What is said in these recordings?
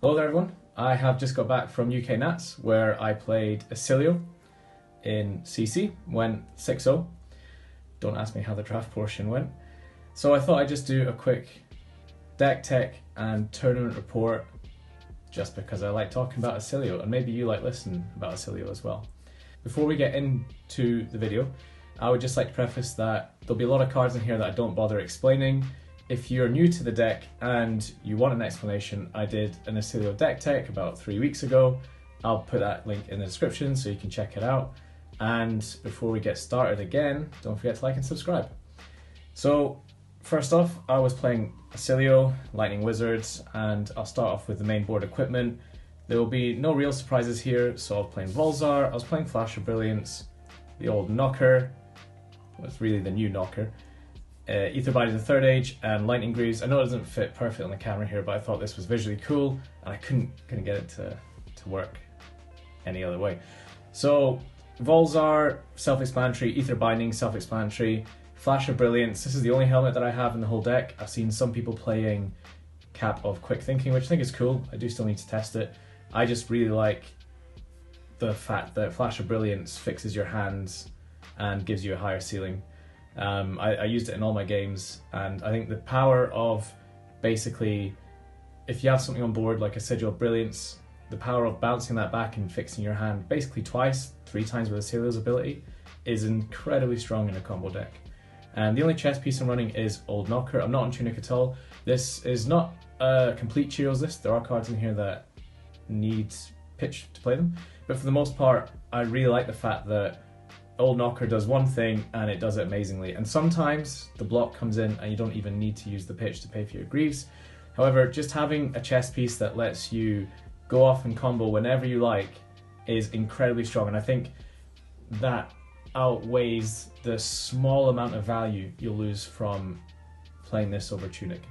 Hello there everyone, I have just got back from UK Nats where I played Oscilio in CC, went 6-0. Don't ask me how the draft portion went. So I thought I'd just do a quick deck tech and tournament report just because I like talking about Oscilio and maybe you like listening about Oscilio as well. Before we get into the video, I would just like to preface that there'll be a lot of cards in here that I don't bother explaining. If you're new to the deck and you want an explanation, I did an Oscilio deck tech about 3 weeks ago. I'll put that link in the description so you can check it out. And before we get started again, don't forget to like and subscribe. So first off, I was playing Oscilio, Lightning Wizards, and I'll start off with the main board equipment. There will be no real surprises here, so I was playing Volzar, I was playing Flash of Brilliance, the old Knocker, well, it's really the new Knocker, Ether Body the Third Age, and Lightning Greaves. I know it doesn't fit perfect on the camera here, but I thought this was visually cool, and I couldn't get it to work any other way. So Volzar, self-explanatory, Ether Binding, self-explanatory, Flash of Brilliance. This is the only helmet that I have in the whole deck. I've seen some people playing Cap of Quick Thinking, which I think is cool. I do still need to test it. I just really like the fact that Flash of Brilliance fixes your hands and gives you a higher ceiling. I used it in all my games, and I think the power of basically, if you have something on board like a Sigil of Brilliance, the power of bouncing that back and fixing your hand basically twice, 3 times with Oscilio's ability is incredibly strong in a combo deck. And the only chess piece I'm running is Old Knocker. I'm not on Tunic at all. This is not a complete Cheerios list. There are cards in here that need pitch to play them, but for the most part I really like the fact that Old Knocker does one thing and it does it amazingly, and sometimes the block comes in and you don't even need to use the pitch to pay for your Greaves. However, just having a chess piece that lets you go off and combo whenever you like is incredibly strong, and I think that outweighs the small amount of value you'll lose from playing this over Tunic.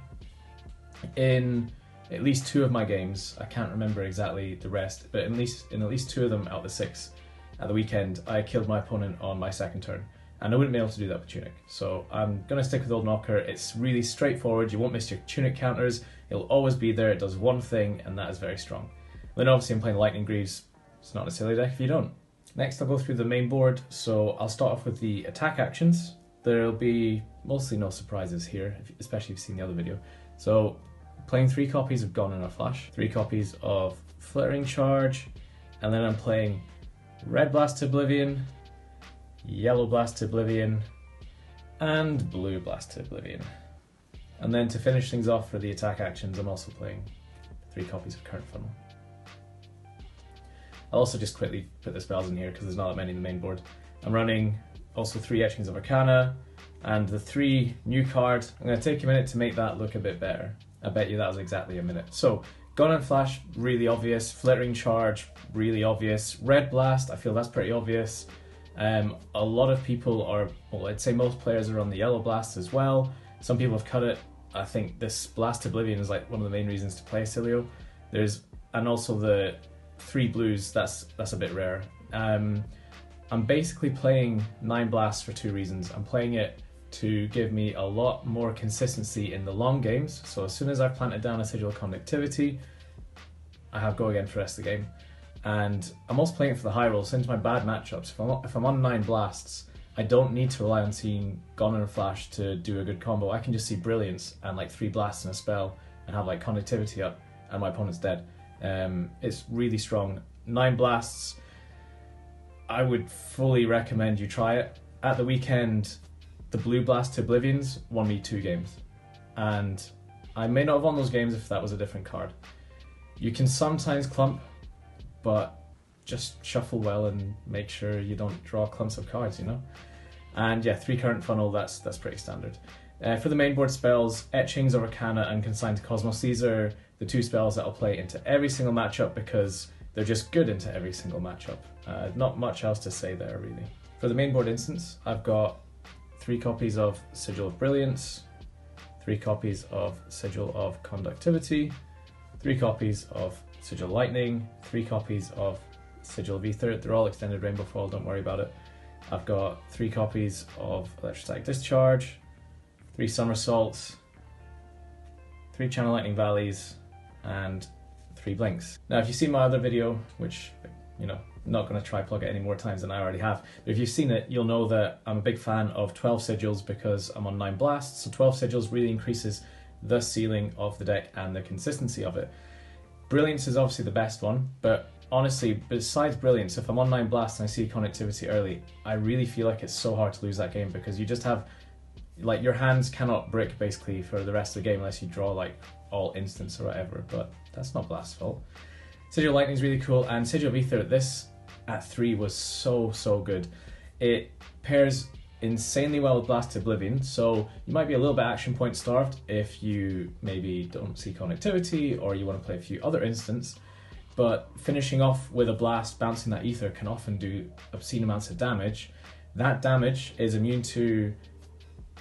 In at least 2 of my games, I can't remember exactly the rest, but in at least 2 of them out of the 6 at the weekend, I killed my opponent on my second turn, and I wouldn't be able to do that with Tunic. So I'm going to stick with Old Knocker. It's really straightforward, you won't miss your Tunic counters, it'll always be there, it does one thing, and that is very strong. Then obviously I'm playing Lightning Greaves, it's not a silly deck if you don't. Next I'll go through the main board, so I'll start off with the attack actions. There'll be mostly no surprises here, especially if you've seen the other video. So playing 3 copies of Gone in a Flash, 3 copies of Flittering Charge, and then I'm playing Red Blast to Oblivion, Yellow Blast to Oblivion, and Blue Blast to Oblivion. And then to finish things off for the attack actions, I'm also playing 3 copies of Current Funnel. I'll also just quickly put the spells in here because there's not that many in the main board. I'm running also 3 Etchings of Arcana, and the 3 new cards. I'm going to take a minute to make that look a bit better. I bet you that was exactly a minute. So, Gun and Flash, really obvious. Flittering Charge, really obvious. Red Blast, I feel that's pretty obvious. A lot of people are, well, I'd say most players are on the Yellow Blast as well. Some people have cut it. I think this Blast Oblivion is like one of the main reasons to play Oscilio. And also the 3 blues, that's a bit rare. I'm basically playing 9 blasts for 2 reasons. I'm playing it to give me a lot more consistency in the long games, so as soon as I've planted down a Sigil of Conductivity, I have go again for the rest of the game. And I'm also playing it for the high rolls, into my bad matchups. If I'm on 9 blasts, I don't need to rely on seeing Gone in a Flash to do a good combo. I can just see Brilliance and like 3 blasts in a spell and have like Conductivity up and my opponent's dead. It's really strong. 9 blasts, I would fully recommend you try it. At the weekend, the Blue Blast to Oblivions won me 2 games, and I may not have won those games if that was a different card. You can sometimes clump, but just shuffle well and make sure you don't draw clumps of cards, you know? And yeah, 3 Current Funnel, that's pretty standard. For the main board spells, Etchings of Arcana and Consigned to Cosmos, these are the 2 spells that I'll play into every single matchup because they're just good into every single matchup. Not much else to say there, really. For the main board instance, I've got 3 copies of Sigil of Brilliance, 3 copies of Sigil of Conductivity, 3 copies of Sigil Lightning, 3 copies of Sigil of Ether. They're all extended Rainbow Foil, don't worry about it. I've got 3 copies of Electrostatic Discharge, 3 Somersaults, 3 Channel Lightning Valleys, and 3 blinks. Now if you've seen my other video, which, you know, I'm not going to try plug it any more times than I already have, but if you've seen it, you'll know that I'm a big fan of 12 sigils because I'm on 9 blasts, so 12 sigils really increases the ceiling of the deck and the consistency of it. Brilliance is obviously the best one, but honestly, besides Brilliance, if I'm on 9 blasts and I see connectivity early, I really feel like it's so hard to lose that game because you just have, like, your hands cannot brick basically for the rest of the game unless you draw like all instants or whatever, but that's not Blast's fault. Sigil Lightning is really cool, and Sigil of Ether, this at 3 was so good. It pairs insanely well with Blast Oblivion, so you might be a little bit action point starved if you maybe don't see connectivity or you want to play a few other instants, but finishing off with a blast, bouncing that ether can often do obscene amounts of damage. That damage is immune to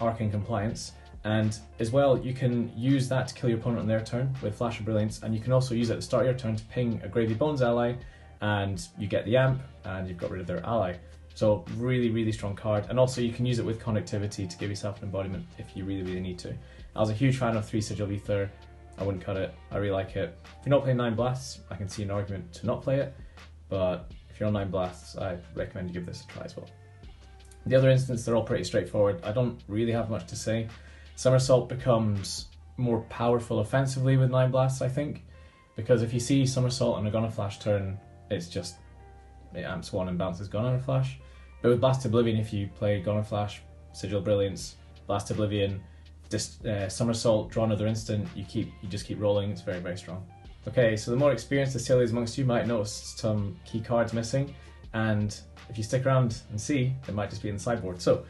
Arcane Compliance, and as well you can use that to kill your opponent on their turn with Flash of Brilliance, and you can also use it at the start of your turn to ping a Gravy Bones ally, and you get the amp and you've got rid of their ally. So really strong card, and also you can use it with connectivity to give yourself an embodiment if you really need to. I was a huge fan of 3 Sigil of Ether. I wouldn't cut it, I really like it. If you're not playing 9 blasts, I can see an argument to not play it, but if you're on 9 blasts, I recommend you give this a try as well. The other instants, they're all pretty straightforward. I don't really have much to say. Somersault becomes more powerful offensively with 9 blasts, I think, because if you see Somersault on a Gunner Flash turn, it's just, it amps 1 and bounces Gunner Flash. But with Blast Oblivion, if you play Gunner Flash, Sigil Brilliance, Blast Oblivion, Somersault, draw another instant, you just keep rolling, it's very strong. Okay, so the more experienced Oscilios amongst you might notice some key cards missing, and if you stick around and see, they might just be in the sideboard. So,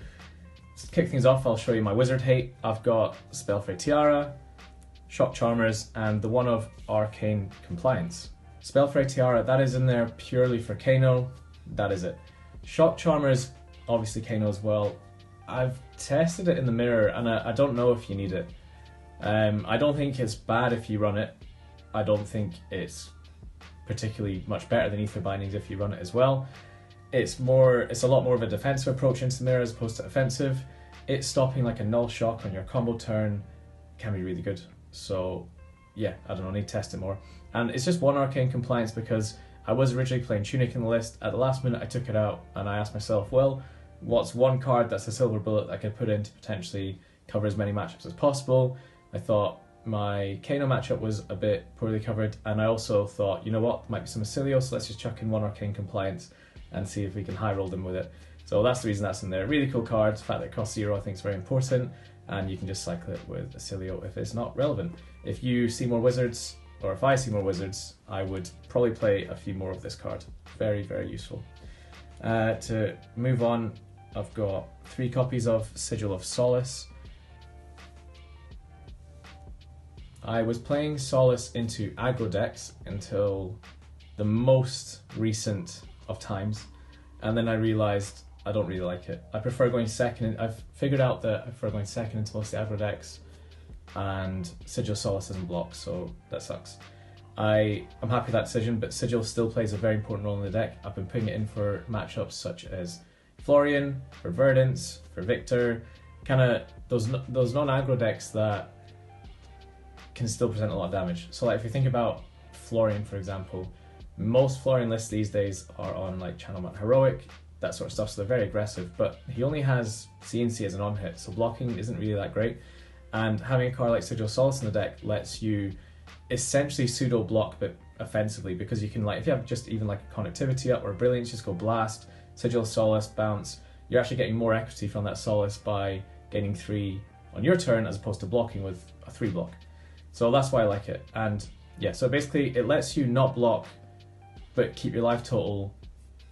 to kick things off, I'll show you my Wizard Hate. I've got Spellfray Tiara, Shock Charmers, and the one of Arcane Compliance. Spellfray Tiara, that is in there purely for Kano, that is it. Shock Charmers, obviously Kano as well. I've tested it in the mirror and I don't know if you need it. I don't think it's bad if you run it. I don't think it's particularly much better than Ether Bindings if you run it as well. It's a lot more of a defensive approach into the mirror as opposed to offensive. It's stopping like a null shock on your combo turn can be really good. So yeah, I don't know, need to test it more. And it's just 1 Arcane Compliance because I was originally playing Tunic in the list. At the last minute I took it out and I asked myself, well, what's 1 card that's a silver bullet that I could put in to potentially cover as many matchups as possible? I thought my Kano matchup was a bit poorly covered, and I also thought, you know what, might be some Oscilio, so let's just chuck in 1 Arcane Compliance and see if we can high roll them with it. So that's the reason that's in there. Really cool card. The fact that it costs 0 I think is very important, and you can just cycle it with Oscilio if it's not relevant. If you see more wizards, or if I see more wizards, I would probably play a few more of this card. Very useful. To move on, I've got 3 copies of Sigil of Solace. I was playing Solace into aggro decks until the most recent of times, and then I realised I don't really like it. I prefer going second. I've figured out that I prefer going second into most of the aggro decks, and Sigil of Solace doesn't block, so that sucks. I'm happy with that decision, but Sigil still plays a very important role in the deck. I've been putting it in for matchups such as Florian, for Verdance, for Victor, kind of those non-aggro decks that can still present a lot of damage. So like if you think about Florian, for example, most Florian lists these days are on like Channel Mount Heroic, that sort of stuff, so they're very aggressive, but he only has CNC as an on-hit, so blocking isn't really that great, and having a card like Sigil of Solace in the deck lets you essentially pseudo-block but offensively, because you can, like, if you have just even like a connectivity up or a Brilliance, just go Blast, Sigil of Solace, bounce, you're actually getting more equity from that Solace by gaining 3 on your turn as opposed to blocking with a 3 block. So that's why I like it. And yeah, so basically it lets you not block but keep your life total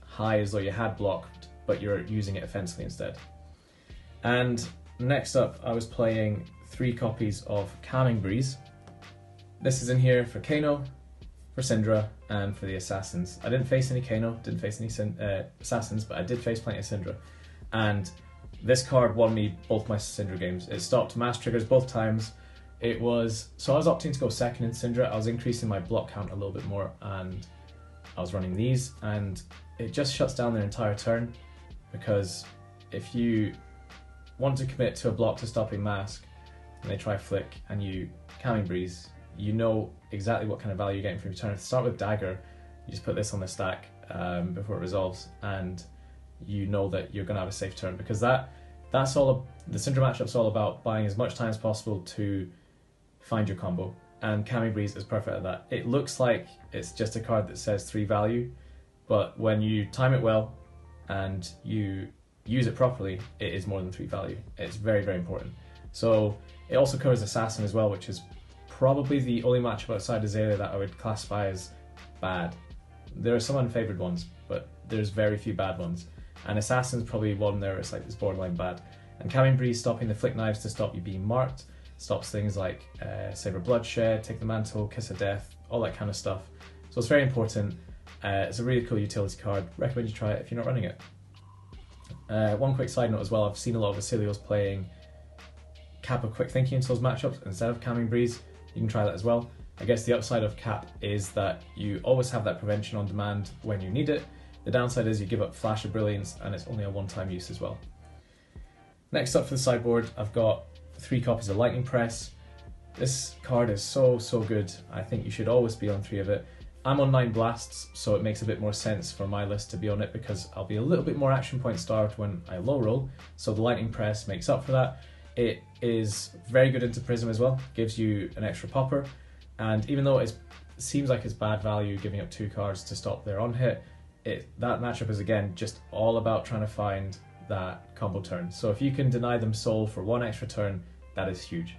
high as though you had blocked, but you're using it offensively instead. And next up, I was playing 3 copies of Calming Breeze. This is in here for Kano, for Cindra, and for the Assassins. I didn't face any Kano, didn't face any Assassins, but I did face plenty of Cindra. And this card won me both my Cindra games. It stopped mass triggers both times. So I was opting to go second in Cindra. I was increasing my block count a little bit more, and I was running these, and it just shuts down their entire turn, because if you want to commit to a block to stopping mask and they try flick and you Calming Breeze, you know exactly what kind of value you're getting from your turn. If you start with Dagger, you just put this on the stack before it resolves, and you know that you're going to have a safe turn, because that's all. The Cindra matchup's all about buying as much time as possible to find your combo, and Calming Breeze is perfect at that. It looks like it's just a card that says 3 value, but when you time it well and you use it properly, it is more than 3 value. It's very, very important. So it also covers Assassin as well, which is probably the only matchup outside Azalea that I would classify as bad. There are some unfavored ones, but there's very few bad ones. And Assassin's probably one there it's like it's borderline bad. And Calming Breeze stopping the Flick Knives to stop you being marked, stops things like Saber Bloodshed, Take the Mantle, Kiss of Death, all that kind of stuff. So it's very important. It's a really cool utility card. Recommend you try it if you're not running it. One quick side note as well, I've seen a lot of Oscilios playing Cap of Quick Thinking into those matchups instead of Calming Breeze. You can try that as well. I guess the upside of Cap is that you always have that prevention on demand when you need it. The downside is you give up Flash of Brilliance, and it's only a one-time use as well. Next up for the sideboard, I've got 3 copies of Lightning Press. This card is so good. I think you should always be on 3 of it. I'm on 9 blasts, so it makes a bit more sense for my list to be on it, because I'll be a little bit more action point starved when I low roll, so the Lightning Press makes up for that. It is very good into Prism as well, gives you an extra popper, and even though it seems like it's bad value giving up 2 cards to stop their on hit, that matchup is again just all about trying to find that combo turn. So if you can deny them soul for 1 extra turn, that is huge.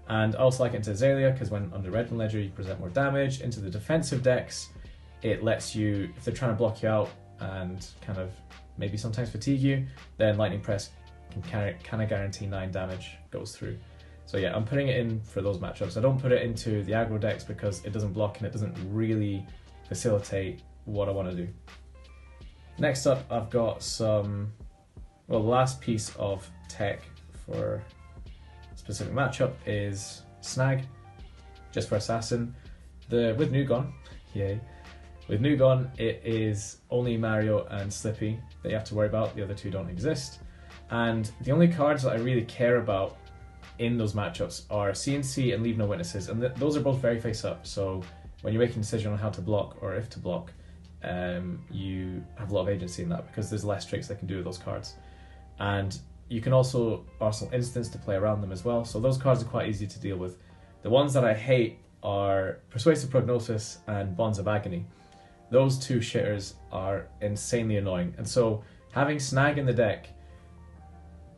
And I also like it into Azalea, because when under Red and Ledger you present more damage. Into the defensive decks, it lets you, if they're trying to block you out and kind of maybe sometimes fatigue you, then Lightning Press can kind of guarantee 9 damage goes through. So yeah, I'm putting it in for those matchups. I don't put it into the aggro decks because it doesn't block and it doesn't really facilitate what I want to do. Next up, I've got the last piece of tech for a specific matchup is Snag, just for Assassin. With Nugon, yay. With Nugon, it is only Mario and Slippy that you have to worry about. The other 2 don't exist. And the only cards that I really care about in those matchups are CNC and Leave No Witnesses, and those are both very face up. So when you're making a decision on how to block or if to block, you have a lot of agency in that, because there's less tricks they can do with those cards. And you can also Arsenal Instants to play around them as well, so those cards are quite easy to deal with. The ones that I hate are Persuasive Prognosis and Bonds of Agony. Those 2 shitters are insanely annoying, and so having Snag in the deck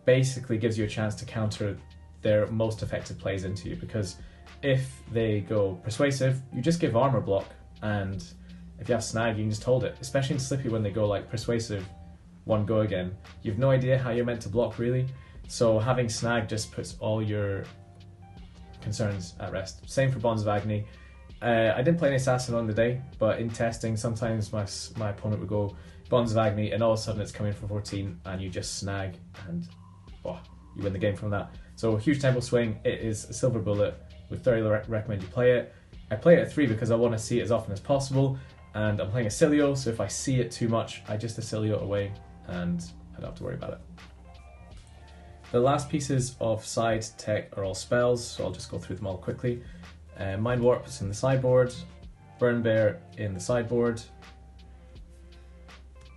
basically gives you a chance to counter their most effective plays into you, because if they go Persuasive, you just give armor block, and if you have Snag, you can just hold it, especially in Slippy when they go like Persuasive, 1 go again. You have no idea how you're meant to block really, so having Snag just puts all your concerns at rest. Same for Bonds of Agony. I didn't play any Assassin on the day, but in testing sometimes my opponent would go Bonds of Agony and all of a sudden it's coming for 14 and you just Snag and you win the game from that. So huge tempo swing. It is a silver bullet. Would thoroughly recommend you play it. I play it at 3 because I want to see it as often as possible, and I'm playing Oscilio, so if I see it too much I just Oscilio away and I don't have to worry about it. The last pieces of side tech are all spells, so I'll just go through them all quickly. Mind Warp is in the sideboard, Burn Bear in the sideboard,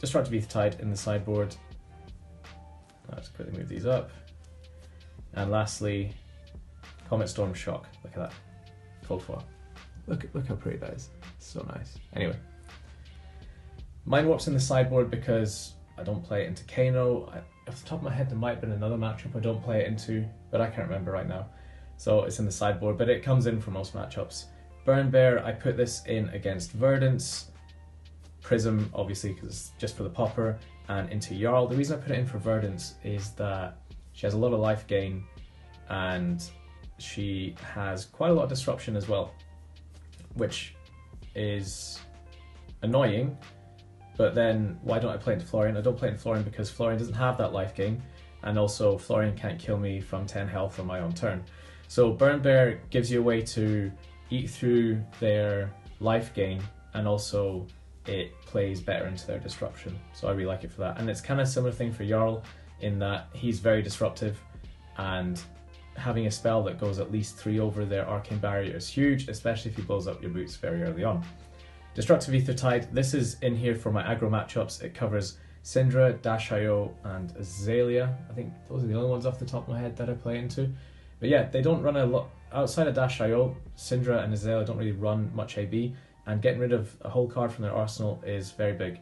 Destructive Tide in the sideboard. I'll just quickly move these up. And lastly, Comet Storm Shock. Look at that. Cold foil. Look how pretty that is. It's so nice. Anyway. Mind Warp's in the sideboard because I don't play it into Kano. Off the top of my head, there might have been another matchup I don't play it into, but I can't remember right now. So it's in the sideboard, but it comes in for most matchups. Burn Bear, I put this in against Verdance. Prism, obviously, because it's just for the popper, and into Jarl. The reason I put it in for Verdance is that she has a lot of life gain, and she has quite a lot of disruption as well, which is annoying. But then why don't I play into Florian? I don't play into Florian because Florian doesn't have that life gain, and also Florian can't kill me from 10 health on my own turn. So Burn Bear gives you a way to eat through their life gain, and also it plays better into their disruption. So I really like it for that. And it's kind of a similar thing for Jarl in that he's very disruptive, and having a spell that goes at least 3 over their arcane barrier is huge, especially if he blows up your boots very early on. Destructive Ether Tide, this is in here for my aggro matchups. It covers Cindra, Dash.io and Azalea. I think those are the only ones off the top of my head that I play into. But yeah, they don't run a lot outside of Dash.io. Cindra and Azalea don't really run much AB, and getting rid of a whole card from their arsenal is very big.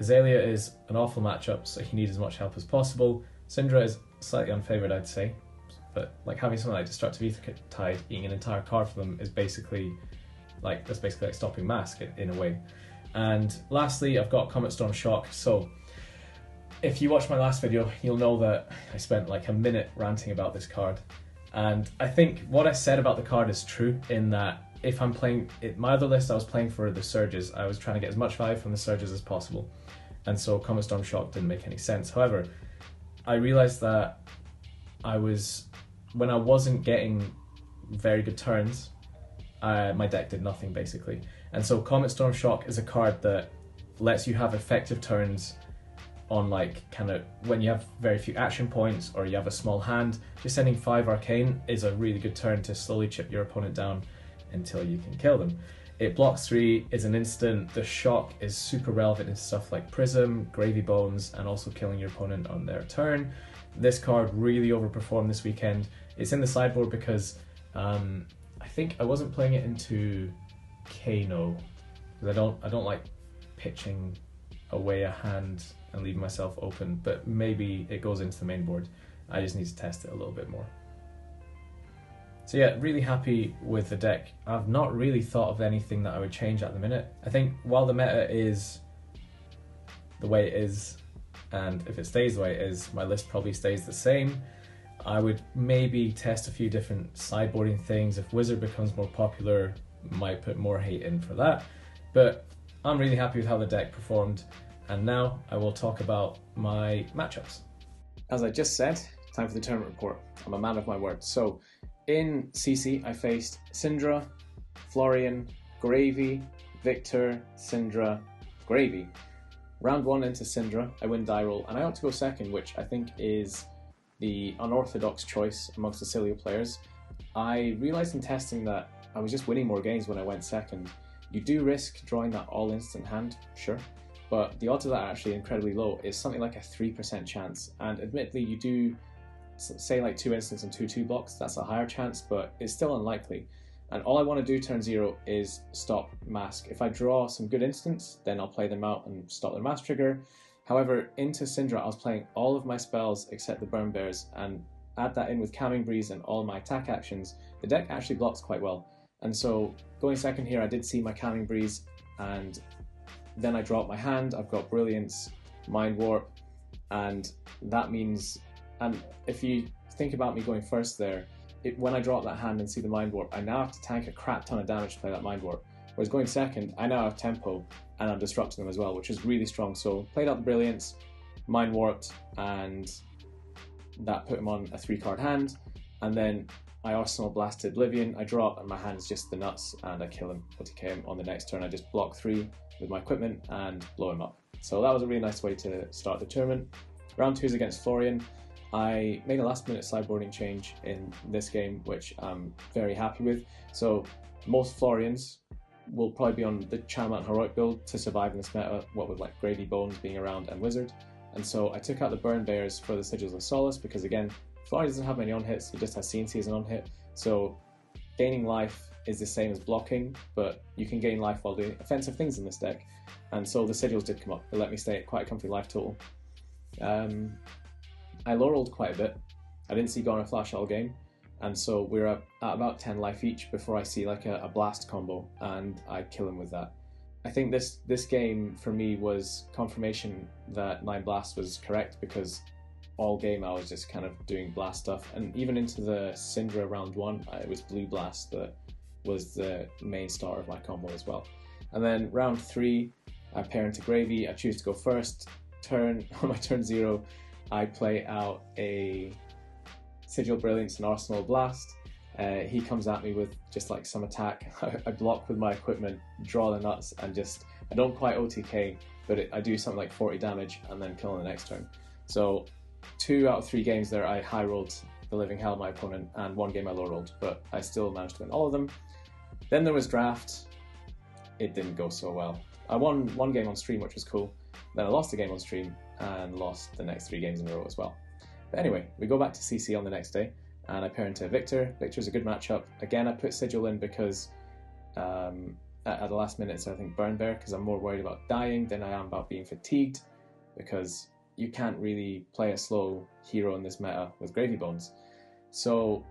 Azalea is an awful matchup, so you need as much help as possible. Cindra is slightly unfavoured, I'd say, but like having something like Destructive Ether Tide eating an entire card for them is basically like stopping Mask in a way. And lastly, I've got Comet Storm Shock. So if you watched my last video, you'll know that I spent like a minute ranting about this card. And I think what I said about the card is true, in that if I'm playing my other list, I was playing for the Surges. I was trying to get as much value from the Surges as possible. And so Comet Storm Shock didn't make any sense. However, I realized that when I wasn't getting very good turns, my deck did nothing basically. And so Comet Storm Shock is a card that lets you have effective turns on like kind of when you have very few action points or you have a small hand. Just sending 5 arcane is a really good turn to slowly chip your opponent down until you can kill them. It blocks 3, is an instant. The shock is super relevant in stuff like Prism, Gravy Bones, and also killing your opponent on their turn. This card really overperformed this weekend. It's in the sideboard because I think I wasn't playing it into Kano, because I don't like pitching away a hand and leaving myself open, but maybe it goes into the main board. I just need to test it a little bit more. So yeah, really happy with the deck. I've not really thought of anything that I would change at the minute. I think while the meta is the way it is, and if it stays the way it is, my list probably stays the same. I would maybe test a few different sideboarding things. If Wizard becomes more popular, might put more hate in for that. But I'm really happy with how the deck performed. And now I will talk about my matchups. As I just said, time for the tournament report. I'm a man of my word. So in CC, I faced Cindra, Florian, Gravy, Victor, Cindra, Gravy. Round 1 into Cindra, I win die roll, and I ought to go second, which I think is the unorthodox choice amongst Oscilio players. I realised in testing that I was just winning more games when I went second. You do risk drawing that all-instant hand, sure, but the odds of that are actually incredibly low. It's something like a 3% chance, and admittedly you do say like 2 instants and 2/2 blocks, that's a higher chance, but it's still unlikely. And all I want to do turn 0 is stop Mask. If I draw some good instants, then I'll play them out and stop their Mask trigger. However, into Cindra, I was playing all of my spells except the Burn Bears, and add that in with Calming Breeze and all my attack actions, the deck actually blocks quite well. And so going second here, I did see my Calming Breeze, and then I dropped my hand. I've got Brilliance, Mind Warp, and that means, and if you think about me going first there, when I drop that hand and see the Mind Warp, I now have to tank a crap ton of damage to play that Mind Warp. Whereas going second, I now have tempo and I'm disrupting them as well, which is really strong. So played out the Brilliance, Mind Warped, and that put him on a 3-card hand. And then I Arsenal blasted Oblivion, I drop, and my hand's just the nuts, and I kill him, OTK him on the next turn. I just block 3 with my equipment and blow him up. So that was a really nice way to start the tournament. Round 2 is against Florian. I made a last-minute sideboarding change in this game, which I'm very happy with. So most Florians will probably be on the Charm and Heroic build to survive in this meta, what with like Gravy Bones being around and Wizard. And so I took out the Burn Bears for the Sigils of Solace because, again, Florian doesn't have many on-hits, he just has CNC as an on-hit. So gaining life is the same as blocking, but you can gain life while doing offensive things in this deck. And so the Sigils did come up. They let me stay at quite a comfy life total. I low rolled quite a bit. I didn't see Garner Flash all game, and so we're at about 10 life each before I see like a blast combo, and I kill him with that. I think this game for me was confirmation that 9 blast was correct, because all game I was just kind of doing blast stuff, and even into the Cindra round 1, it was blue blast that was the main star of my combo as well. And then round 3, I pair into Gravy. I choose to go first. On my turn 0, I play out a Sigil Brilliance and Arsenal Blast. He comes at me with just like some attack. I block with my equipment, draw the nuts, and just, I don't quite OTK, but I do something like 40 damage and then kill on the next turn. So 2 out of 3 games there I high rolled the living hell of my opponent, and one game I low rolled, but I still managed to win all of them. Then there was draft. It didn't go so well. I won one game on stream, which was cool. Then I lost a game on stream and lost the next 3 games in a row as well. But anyway, we go back to CC on the next day, and I pair into Victor. Victor's a good matchup. Again, I put Sigil in because at the last minute, so I think Burn Bear, because I'm more worried about dying than I am about being fatigued, because you can't really play a slow hero in this meta with Gravy Bones. So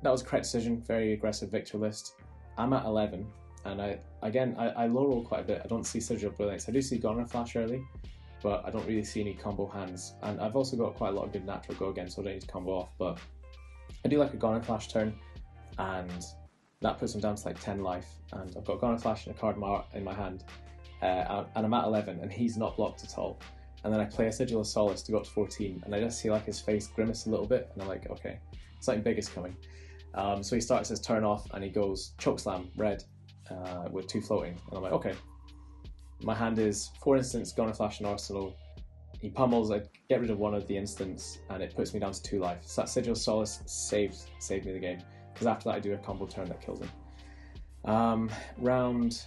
that was a correct decision, very aggressive Victor list. I'm at 11, and I low roll quite a bit. I don't see Sigil Brilliance. I do see Goner Flash early, but I don't really see any combo hands. And I've also got quite a lot of good natural go again, so I don't need to combo off. But I do like a Goner Flash turn, and that puts him down to like 10 life. And I've got Goner Flash and a card in my hand, and I'm at 11, and he's not blocked at all. And then I play a Sigil of Solace to go up to 14, and I just see like his face grimace a little bit, and I'm like, okay, something big is coming. So he starts his turn off, and he goes Chokeslam, red, with 2 floating, and I'm like, okay. My hand is 4 instants, Goner Flash and Arsenal. He pummels, I get rid of one of the instants, and it puts me down to 2 life. So that Sigil of Solace saved me the game, because after that I do a combo turn that kills him. Round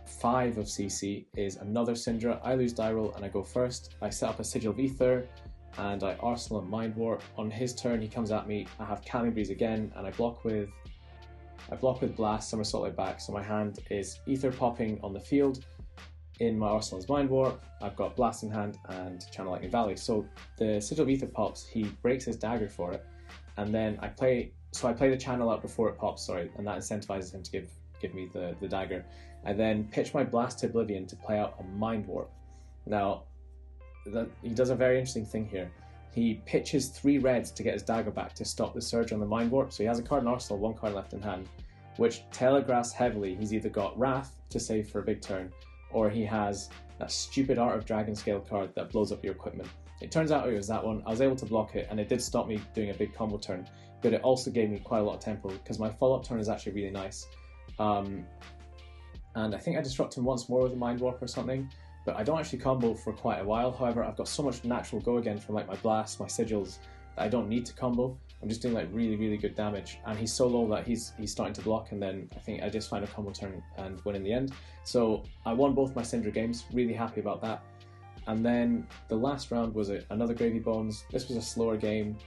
5 of CC is another Cindra. I lose die roll and I go first. I set up a Sigil of Ether and I Arsenal and Mainboard. On his turn he comes at me, I have Calling Breeze again, and I block with Blast, Somersault it back, so my hand is Ether popping on the field. In my Arsenal is Mainboard, I've got Blast in hand and Channel Lightning Valley. So the Sigil of Ether pops, he breaks his dagger for it, and then I play the channel out before it pops, and that incentivizes him to give me the dagger. I then pitch my Blast to Oblivion to play out a Mind Warp. Now, he does a very interesting thing here. He pitches 3 reds to get his dagger back to stop the surge on the Mind Warp. So he has a card in Arsenal, 1 card left in hand, which telegraphs heavily. He's either got Wrath to save for a big turn, or he has that stupid Art of Dragon Scale card that blows up your equipment. It turns out it was that one. I was able to block it, and it did stop me doing a big combo turn, but it also gave me quite a lot of tempo, because my follow-up turn is actually really nice. And I think I disrupt him once more with a Mind Warp or something, but I don't actually combo for quite a while. However, I've got so much natural go again from like my Blast, my Sigils, that I don't need to combo. I'm just doing like really, really good damage, and he's so low that he's starting to block, and then I think I just find a combo turn and win in the end. So I won both my Cindra games, really happy about that. And then the last round was another Gravy Bones. This was a slower game.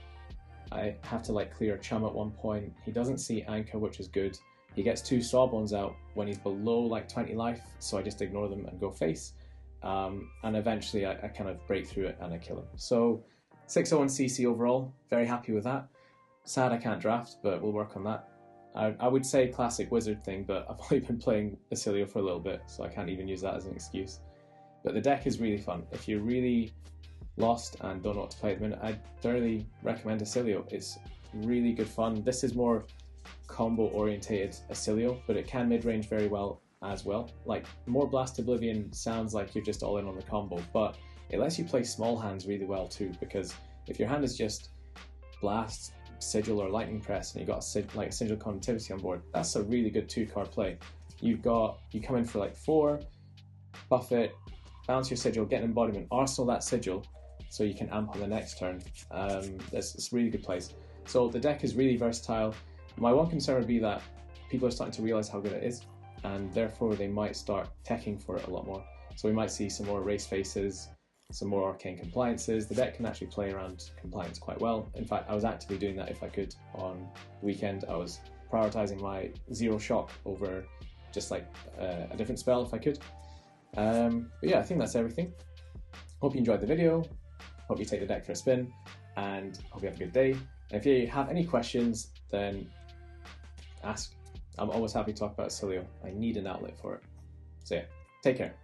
I have to like clear Chum at one point. He doesn't see Anchor, which is good. He gets 2 Sawbones out when he's below like 20 life, so I just ignore them and go face. And eventually I kind of break through it and I kill him. So 6-0 in CC overall, very happy with that. Sad I can't draft, but we'll work on that. I would say classic wizard thing, but I've only been playing Oscilio for a little bit, so I can't even use that as an excuse. But the deck is really fun. If you're really lost and don't know what to play at the minute, I'd thoroughly recommend Oscilio. It's really good fun. This is more combo orientated Oscilio, but it can mid-range very well as well. Like, more Blast Oblivion sounds like you're just all in on the combo, but it lets you play small hands really well too, because if your hand is just Blast, Sigil or Lightning Press, and you've got a Sigil Conductivity on board, that's a really good 2-card play. You come in for like 4, buff it, bounce your Sigil, get an embodiment, Arsenal that Sigil, so you can amp on the next turn. It's really good plays. So the deck is really versatile. My one concern would be that people are starting to realize how good it is, and therefore they might start teching for it a lot more. So we might see some more race faces, some more arcane compliances. The deck can actually play around compliance quite well. In fact, I was actively doing that if I could on the weekend. I was prioritizing my 0 shock over just like a different spell if I could. But yeah, I think that's everything. Hope you enjoyed the video. Hope you take the deck for a spin, and hope you have a good day. And if you have any questions, then ask. I'm always happy to talk about Oscilio. I need an outlet for it. So yeah, take care.